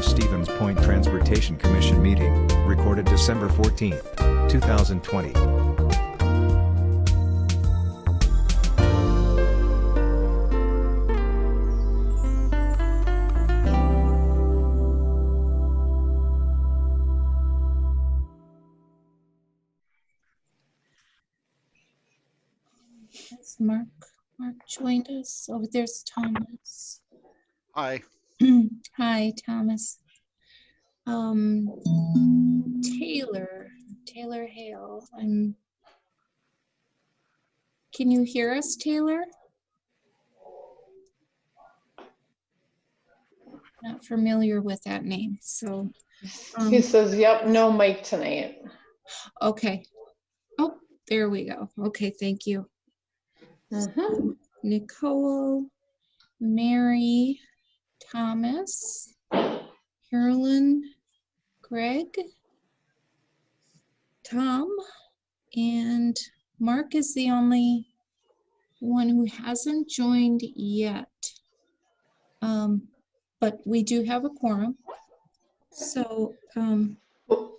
of Stevens Point Transportation Commission meeting, recorded December 14, 2020. Has Mark joined us? Oh, there's Thomas. Hi. Hi, Thomas. Taylor Hale. Can you hear us, Taylor? Not familiar with that name, so. He says, yep, no mic tonight. Okay. Oh, there we go. Okay, thank you. Nicole, Mary, Thomas, Carolyn, Greg, Tom, and Mark is the only one who hasn't joined yet. But we do have a quorum. So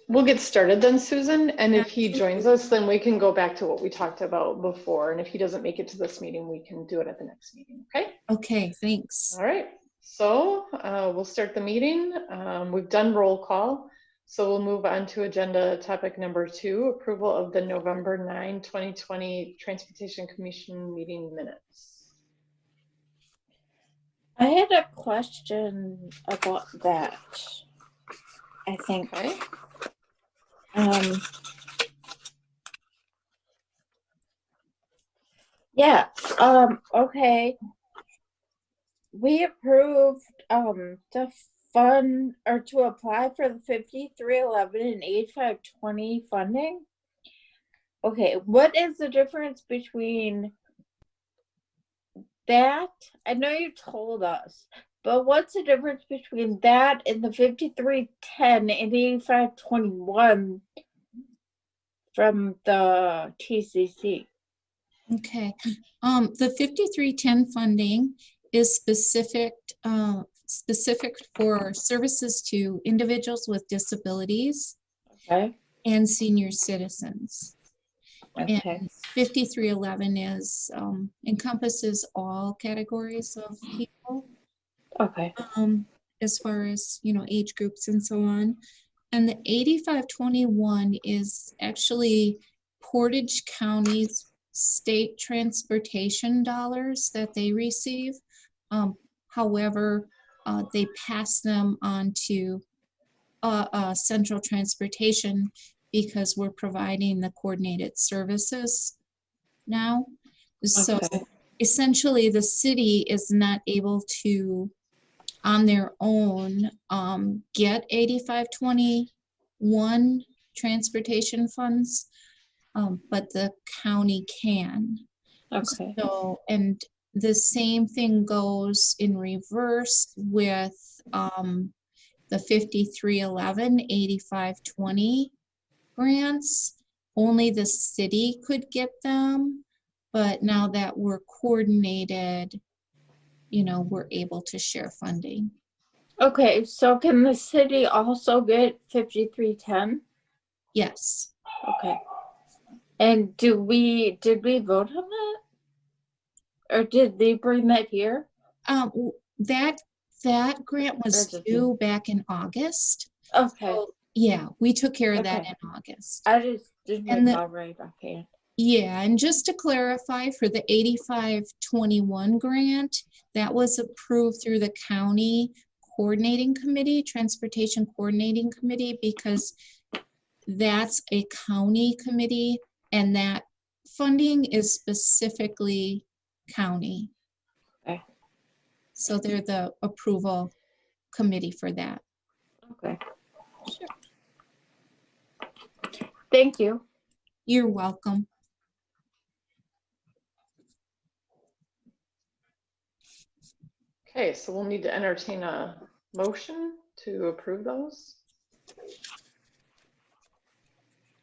we'll get started then, Susan. And if he joins us, then we can go back to what we talked about before. And if he doesn't make it to this meeting, we can do it at the next meeting. Okay? Okay, thanks. All right. So we'll start the meeting. We've done roll call. So we'll move on to agenda topic number 2, approval of the November 9, 2020 Transportation Commission meeting minutes. I had a question about that. I think. Okay. Yeah. Okay. We approved to fund or to apply for the 5311 and 8520 funding. Okay, what is the difference between that? I know you told us, but what's the difference between that and the 5310 and 8521 from the TCC? Okay. The 5310 funding is specific for services to individuals with disabilities, Okay. and senior citizens. Okay. And 5311 is encompasses all categories of people. Okay. As far as, age groups and so on. And the 8521 is actually Portage County's state transportation dollars that they receive. However, they pass them on to central transportation because we're providing the coordinated services now. So essentially the city is not able to, on their own, get 8521 transportation funds, but the county can. Okay. So, and the same thing goes in reverse with the 5311, 8520 grants. Only the city could get them, but now that we're coordinated, we're able to share funding. Okay, so can the city also get 5310? Yes. Okay. And did we vote on that? Or did they bring that here? That grant was due back in August. Okay. So, yeah, we took care of that in August. I just didn't recall right offhand. Yeah, and just to clarify, for the 8521 grant, that was approved through the county coordinating committee, transportation coordinating committee, because that's a county committee and that funding is specifically county. Okay. So they're the approval committee for that. Okay. Sure. Thank you. You're welcome. Okay, so we'll need to entertain a motion to approve those.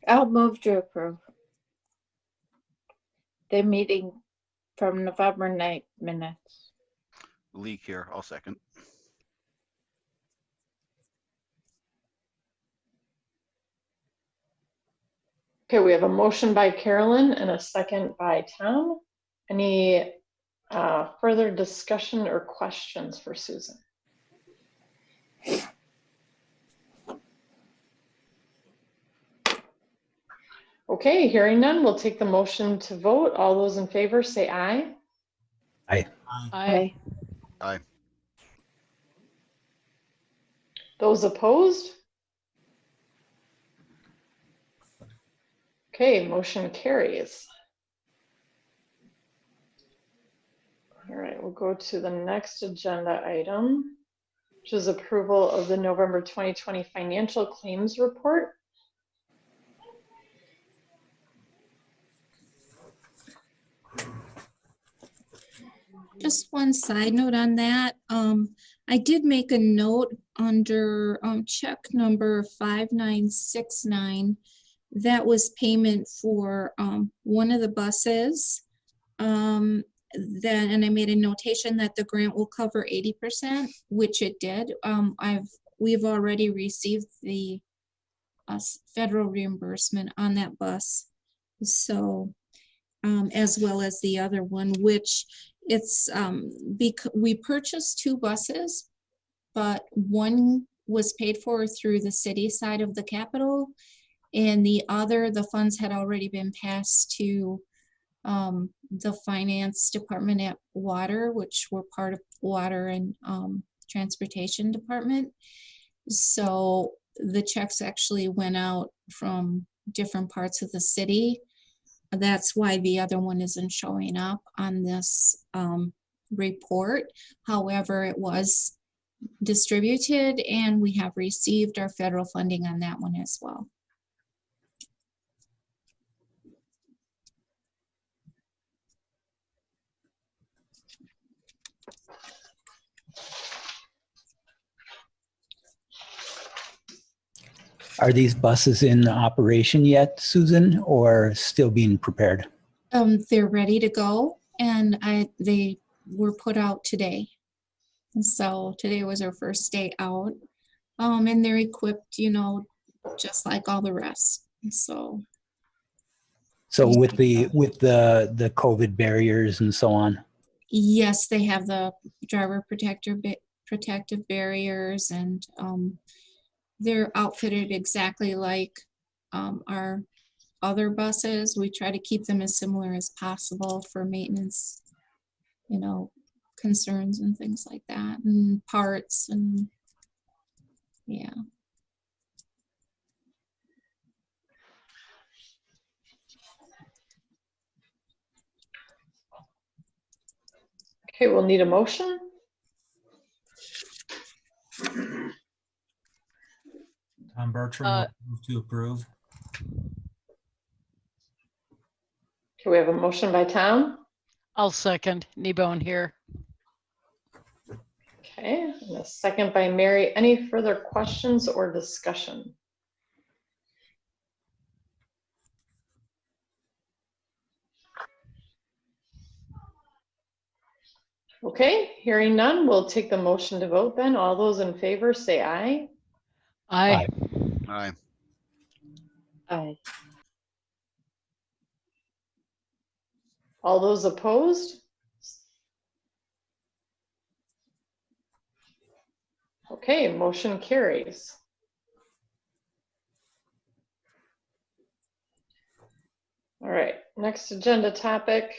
I'll move to approve the meeting from November 9th minutes. Leak here. I'll second. Okay, we have a motion by Carolyn and a second by Tom. Any further discussion or questions for Susan? Okay, hearing none, we'll take the motion to vote. All those in favor say aye. Aye. Aye. Aye. Those opposed? Okay, motion carries. All right, we'll go to the next agenda item, which is approval of the November 2020 financial claims report. Just one side note on that. I did make a note under check number 5969. That was payment for one of the buses. And I made a notation that the grant will cover 80%, which it did. We've already received the federal reimbursement on that bus. So, as well as the other one, which it's we purchased two buses, but one was paid for through the city side of the Capitol, and the other, the funds had already been passed to the finance department at water, which were part of water and transportation department. So the checks actually went out from different parts of the city. That's why the other one isn't showing up on this report. However, it was distributed and we have received our federal funding on that one as well. Are these buses in operation yet, Susan, or still being prepared? They're ready to go, and they were put out today. And so today was our first day out, and they're equipped, you know, just like all the rest. So with the COVID barriers and so on. yes, they have the driver protective barriers, and they're outfitted exactly like our other buses. We try to keep them as similar as possible for maintenance, you know, concerns and things like that, and parts, and yeah. Okay, we'll need a motion. Tom Bertram, move to approve. Okay, we have a motion by Tom. I'll second. Kneebone here. Okay, and a second by Mary. Any further questions or discussion? Okay, hearing none, we'll take the motion to vote then. All those in favor say aye. Aye. Aye. Aye. All those opposed? Okay, motion carries. All right, next agenda topic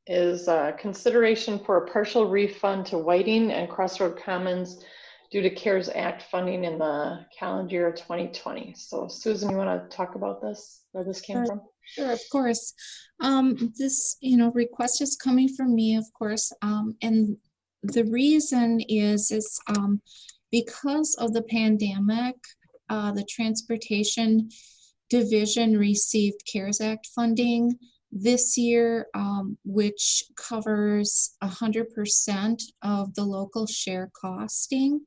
is consideration for a partial refund to Whiting and Crossroad Commons due to CARES Act funding in the calendar year 2020. So Susan, you want to talk about this, where this came from? Sure, of course. This, request is coming from me, of course, and the reason is because of the pandemic, the transportation division received CARES Act funding this year, which covers 100% of the local share costing.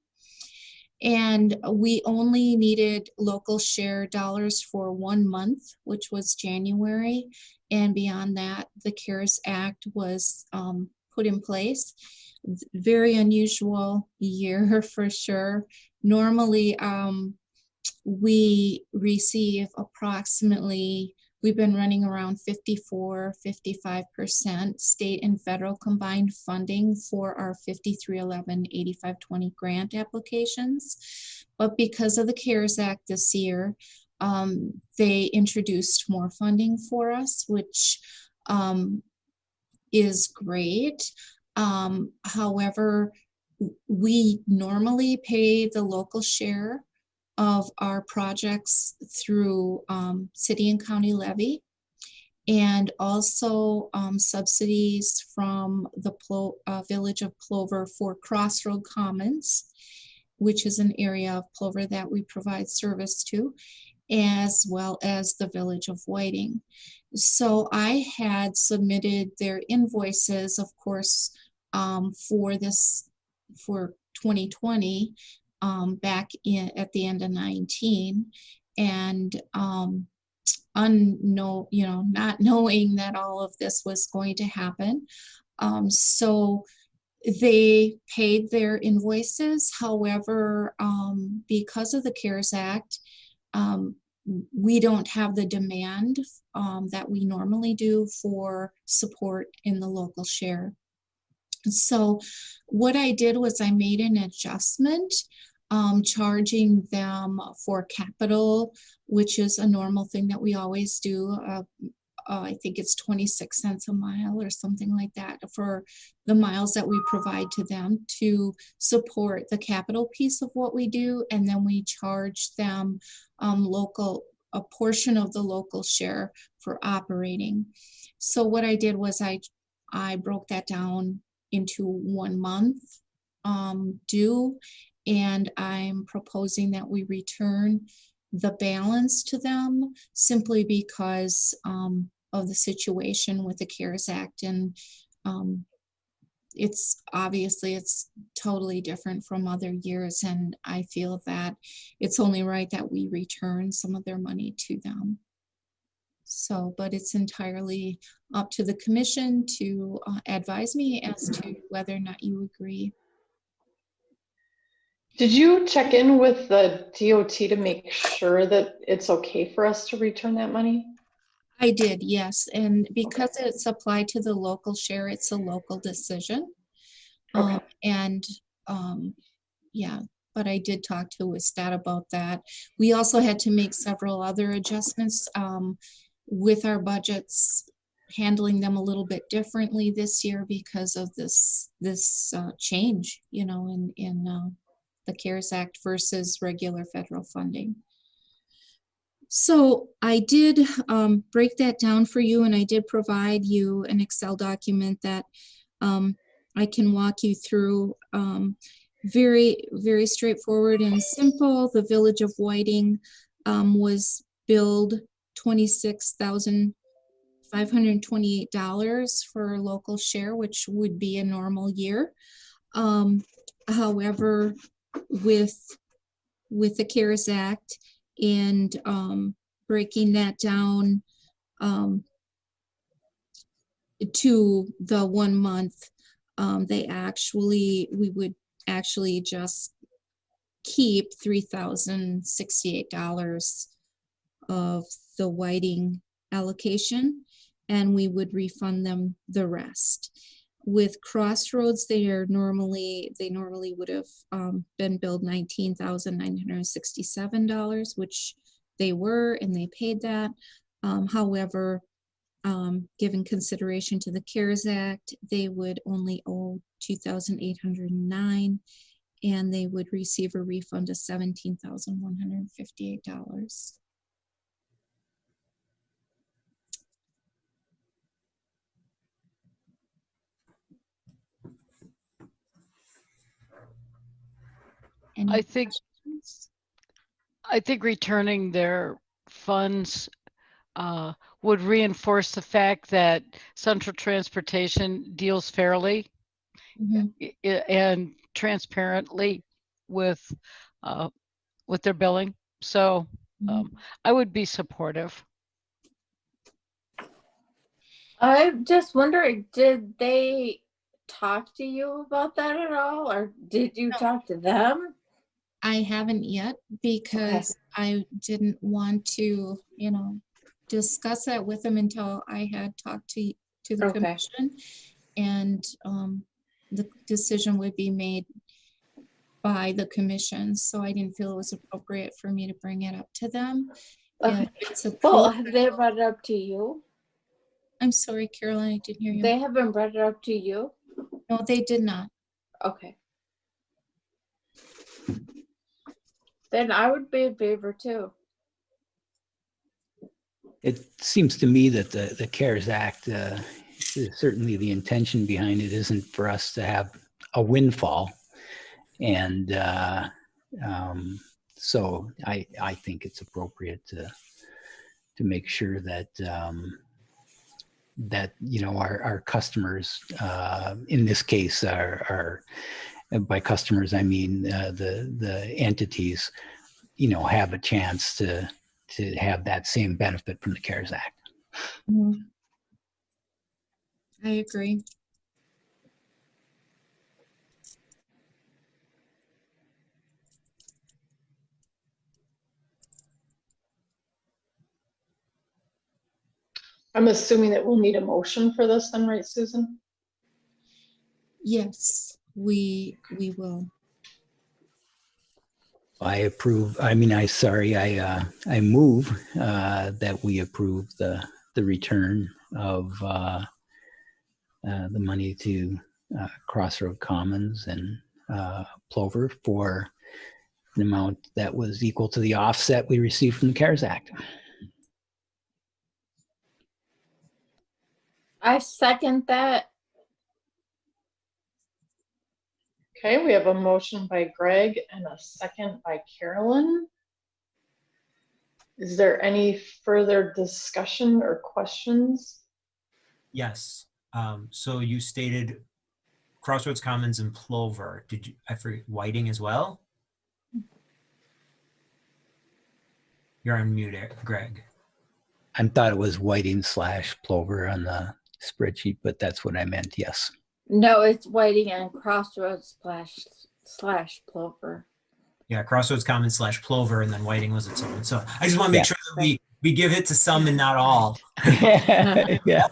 And we only needed local share dollars for 1 month, which was January. And beyond that, the CARES Act was put in place. Very unusual year for sure. Normally, we receive approximately we've been running around 54, 55% state and federal combined funding for our 5311 8520 grant applications. But because of the CARES Act this year, they introduced more funding for us, which is great. However, we normally pay the local share of our projects through city and county levy, and also subsidies from the village of Plover for Crossroad Commons, which is an area of Plover that we provide service to, as well as the village of Whiting. So I had submitted their invoices, of course, for 2020 back at the end of 19, and not knowing that all of this was going to happen. So they paid their invoices. However, because of the CARES Act, we don't have the demand that we normally do for support in the local share. So what I did was I made an adjustment, charging them for capital, which is a normal thing that we always do. I think it's 26 cents a mile or something like that for the miles that we provide to them to support the capital piece of what we do. And then we charge them a portion of the local share for operating. So what I did was I broke that down into 1 month due, and I'm proposing that we return the balance to them simply because of the situation with the CARES Act. And it's totally different from other years, and I feel that it's only right that we return some of their money to them. So, but it's entirely up to the commission to advise me as to whether or not you agree. Did you check in with the DOT to make sure that it's okay for us to return that money? I did, yes. And because it's applied to the local share, it's a local decision. Okay. Yeah, but I did talk to Wistat about that. We also had to make several other adjustments with our budgets, handling them a little bit differently this year because of this change, in the CARES Act versus regular federal funding. So I did break that down for you, and I did provide you an Excel document that I can walk you through. Very, very straightforward and simple. The village of Whiting was billed $26,528 for local share, which would be a normal year. However, with the CARES Act and breaking that down to the 1 month, we would actually just keep $3,068 of the Whiting allocation, and we would refund them the rest. With Crossroads, they normally would have been billed $19,967, which they were, and they paid that. However, given consideration to the CARES Act, they would only owe $2,809, and they would receive a refund of $17,158. Any I think questions? returning their funds would reinforce the fact that Central Transportation deals fairly and transparently with their billing. So I would be supportive. I'm just wondering, did they talk to you about that at all, or did you talk to them? I haven't yet because I didn't want to, discuss that with them until I had talked to the Okay. commission. And the decision would be made by the commission. So I didn't feel it was appropriate for me to bring it up to them. Okay. If it's Well, approved, have they brought it up to you? I'm sorry, Caroline, I didn't hear you. They haven't brought it up to you? No, they did not. Okay. Then I would be in favor too. It seems to me that the CARES Act, certainly the intention behind it isn't for us to have a windfall. And so I think it's appropriate to make sure that that, you know, our customers, in this case, are by customers, I mean the entities, you know, have a chance to have that same benefit from the CARES Act. Mhm. I agree. I'm assuming that we'll need a motion for this then, right, Susan? Yes, we will. I approve. I mean, I move that we approve the return of the money to Crossroad Commons and Plover for an amount that was equal to the offset we received from the CARES Act. I second that. Okay, we have a motion by Greg and a second by Carolyn. Is there any further discussion or questions? Yes. So you stated Crossroads Commons and Plover. Did you, I forget, Whiting as well? You're on mute, Greg. I thought it was Whiting / Plover on the spreadsheet, but that's what I meant. Yes. No, it's Whiting and Crossroads / Plover. Yeah, Crossroads Commons / Plover, and then Whiting was its own. So I just want to make sure that we give it to some and not all. Yeah.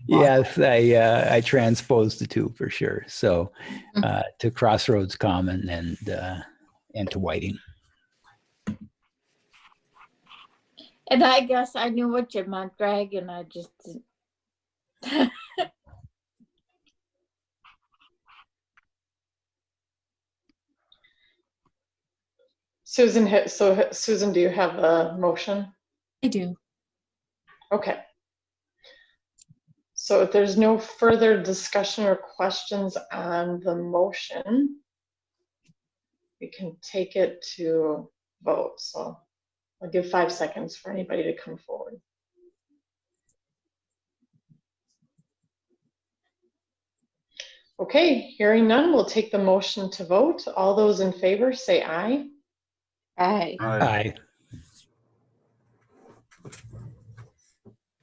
Yes, I transposed the two for sure. So to Crossroads Common and to Whiting. And I guess I knew what you meant, Greg, and I just didn't. Susan, so Susan, do you have a motion? I do. Okay. So if there's no further discussion or questions on the motion, we can take it to vote. So I'll give 5 seconds for anybody to come forward. Okay, hearing none, we'll take the motion to vote. All those in favor say aye. Aye. Aye.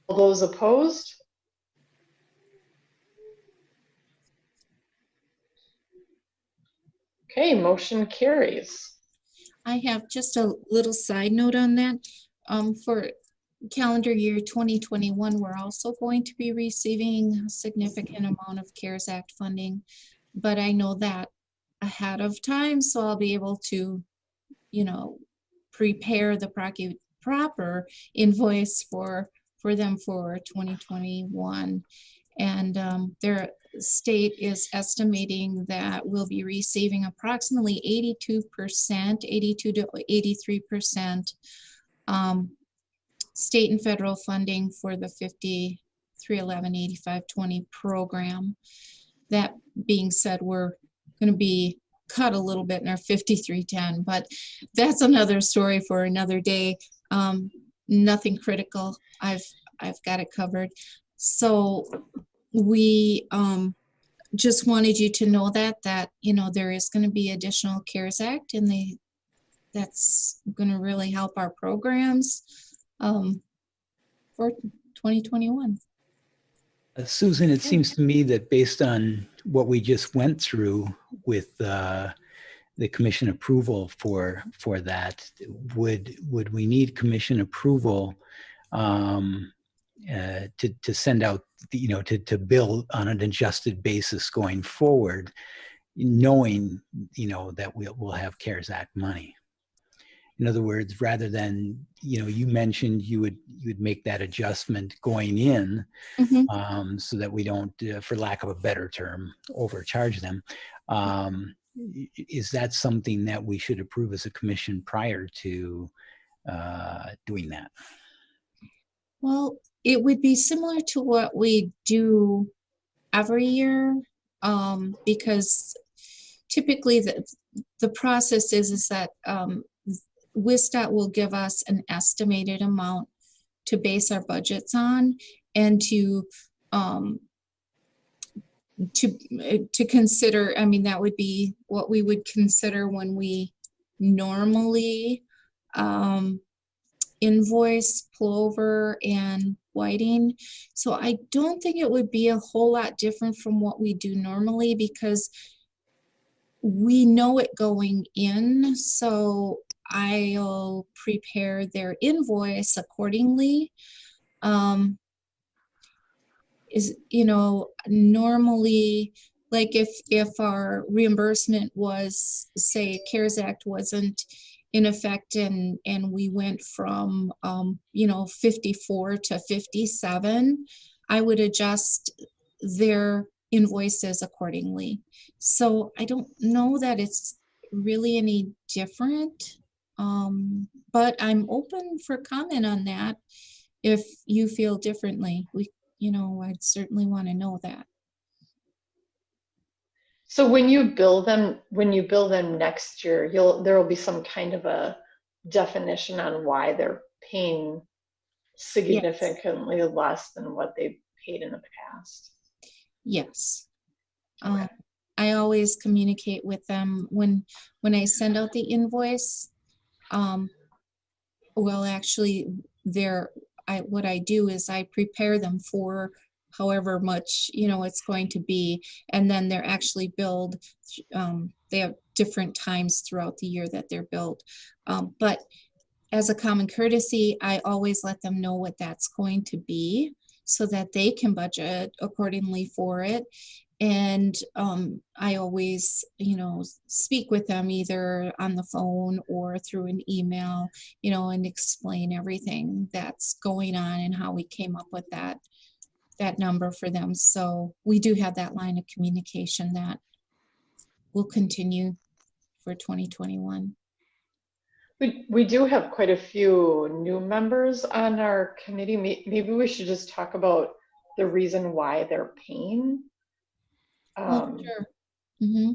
All those opposed? Okay, motion carries. I have just a little side note on that. For calendar year 2021, we're also going to be receiving a significant amount of CARES Act funding, but I know that ahead of time, so I'll be able to, you know, prepare the proper invoice for them for 2021. And their state is estimating that we'll be receiving approximately 82%, 82 to 83% state and federal funding for the 5311-8520 program. That being said, we're going to be cut a little bit in our 5310, but that's another story for another day. Nothing critical. I've got it covered. So we just wanted you to know that you know there is going to be additional CARES Act, and that's going to really help our programs for 2021. Susan, it seems to me that based on what we just went through with the commission approval for that, would we need commission approval to send out, to bill on an adjusted basis going forward, knowing, that we'll have CARES Act money. In other words, rather than, you mentioned you would make that adjustment going in, so that we don't, for lack of a better term, overcharge them. Is that something that we should approve as a commission prior to doing that? Well, it would be similar to what we do every year, because typically the process is that WISDOT will give us an estimated amount to base our budgets on, and to consider. I mean, that would be what we would consider when we normally invoice Plover and Whiting. So I don't think it would be a whole lot different from what we do normally, because we know it going in. So I'll prepare their invoice accordingly. Normally, like if our reimbursement was, say, CARES Act wasn't in effect, and we went from 54 to 57, I would adjust their invoices accordingly. So I don't know that it's really any different, but I'm open for comment on that. If you feel differently, I'd certainly want to know that. So when you bill them next year, there will be some kind of a definition on why they're paying significantly less than what they paid in the past. Yes. Okay. I always communicate with them when I send out the invoice. Well, actually, what I do is I prepare them for however much it's going to be, and then they're actually billed. They have different times throughout the year that they're billed, but as a common courtesy, I always let them know what that's going to be, so that they can budget accordingly for it. And I always, speak with them either on the phone or through an email, and explain everything that's going on and how we came up with that number for them. So we do have that line of communication that will continue for 2021. We do have quite a few new members on our committee. Maybe we should just talk about the reason why they're paying. Sure. Mm-hmm.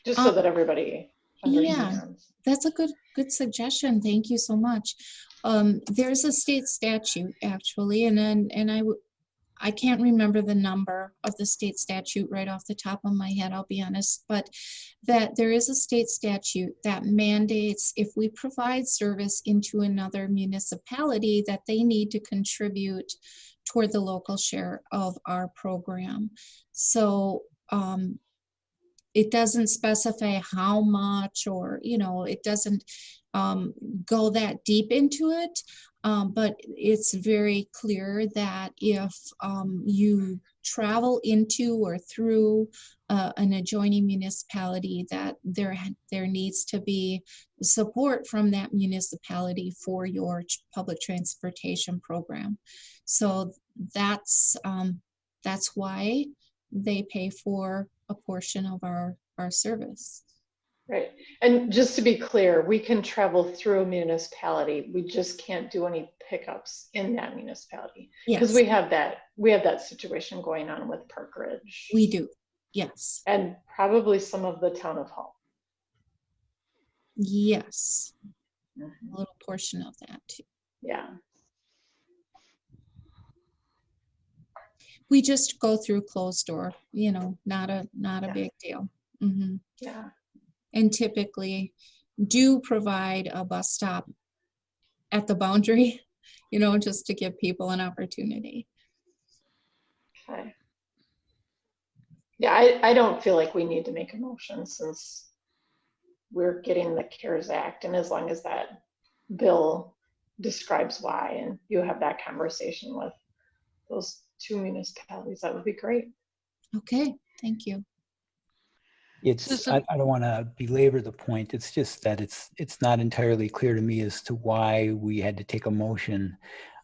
Just so that everybody understands. Yeah, that's a good suggestion. Thank you so much. There's a state statute actually, and I can't remember the number of the state statute right off the top of my head, I'll be honest, but that there is a state statute that mandates if we provide service into another municipality that they need to contribute toward the local share of our program. So it doesn't specify how much, or it doesn't go that deep into it, but it's very clear that if you travel into or through an adjoining municipality, that there needs to be support from that municipality for your public transportation program. So that's why they pay for a portion of our service. Right. And just to be clear, we can travel through a municipality. We just can't do any pickups in that municipality. Because Yes. we have that situation going on with Park Ridge. We do. Yes. And probably some of the town of Hull. Yes. Mm-hmm. A little portion of that too. Yeah. We just go through closed door, not a big deal. Mm-hmm. Yeah. And typically do provide a bus stop at the boundary, just to give people an opportunity. Okay. Yeah, I don't feel like we need to make a motion since we're getting the CARES Act, and as long as that bill describes why, and you have that conversation with those two municipalities. That would be great. Okay, thank you. Susan- I don't want to belabor the point. It's just that it's not entirely clear to me as to why we had to take a motion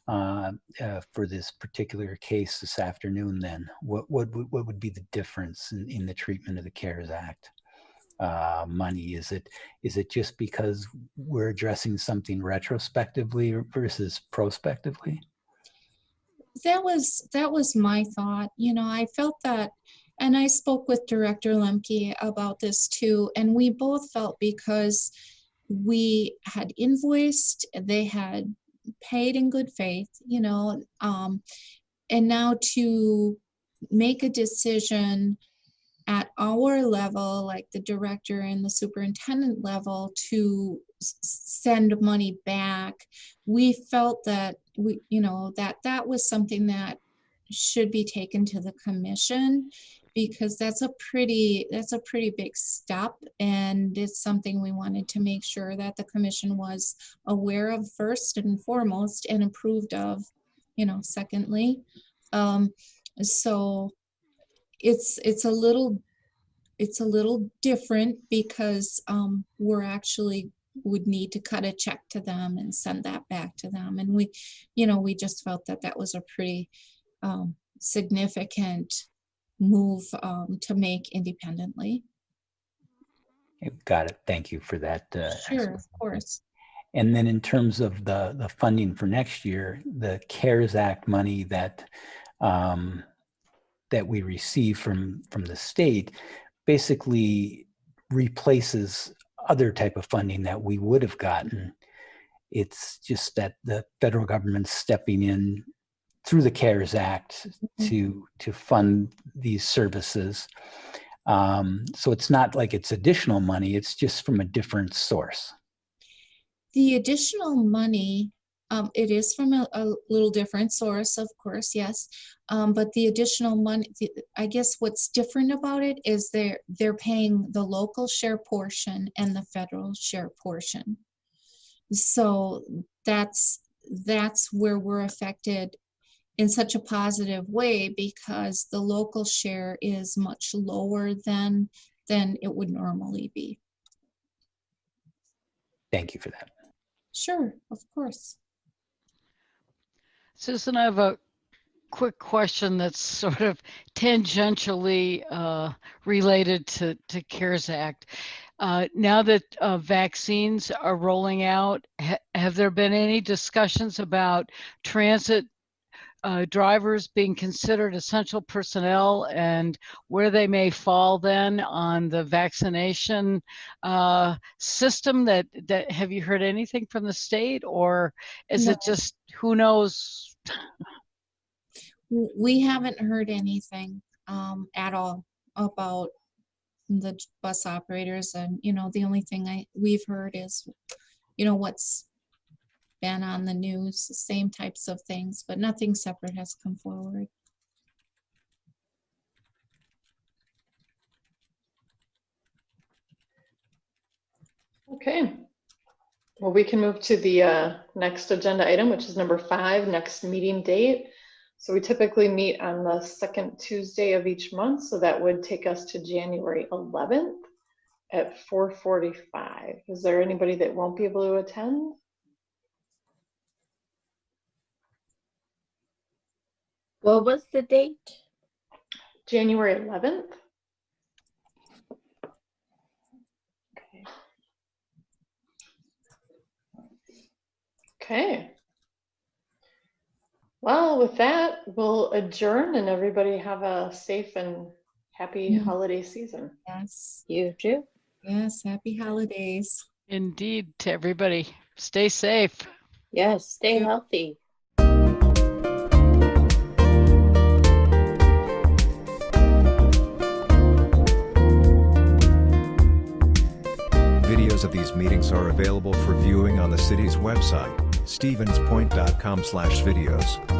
for this particular case this afternoon. Then what would be the difference in the treatment of the CARES Act money? Is it just because we're addressing something retrospectively versus prospectively? That was my thought. You know, I felt that, and I spoke with Director Lemke about this too, and we both felt because we had invoiced, they had paid in good faith, you know, and now to make a decision at our level, like the director and the superintendent level, to send money back, we felt that that was something that should be taken to the commission, because that's a pretty big step, and it's something we wanted to make sure that the commission was aware of first and foremost, and approved of, secondly. So it's a little different, because we're actually would need to cut a check to them and send that back to them, and we just felt that that was a pretty significant move to make independently. Got it. Thank you for that. Sure, of course. And then in terms of the funding for next year, the CARES Act money that we receive from the state basically replaces other type of funding that we would have gotten. It's just that the federal government's stepping in through the CARES Act to fund these services. So it's not like it's additional money, it's just from a different source. The additional money, it is from a little different source, of course, yes. But the additional money, I guess what's different about it is they're paying the local share portion and the federal share portion. So that's where we're affected in such a positive way, because the local share is much lower than it would normally be. Thank you for that. Sure, of course. Susan, I have a quick question that's sort of tangentially related to CARES Act. Now that vaccines are rolling out, have there been any discussions about transit drivers being considered essential personnel, and where they may fall then on the vaccination system? That have you heard anything from the state, or is No. it just who knows? We haven't heard anything at all about the bus operators, and the only thing we've heard is what's been on the news, the same types of things, but nothing separate has come forward. Okay. Well, we can move to the next agenda item, which is number 5, next meeting date. So we typically meet on the second Tuesday of each month, so that would take us to January 11th at 4:45. Is there anybody that won't be able to attend? What was the date? January 11th. Okay. Well, with that, we'll adjourn, and everybody have a safe and happy holiday season. Yes. You too. Yes. Happy holidays. Indeed, to everybody. Stay safe. Yes. Stay healthy. Videos of these meetings are available for viewing on the city's website, stevenspoint.com/videos.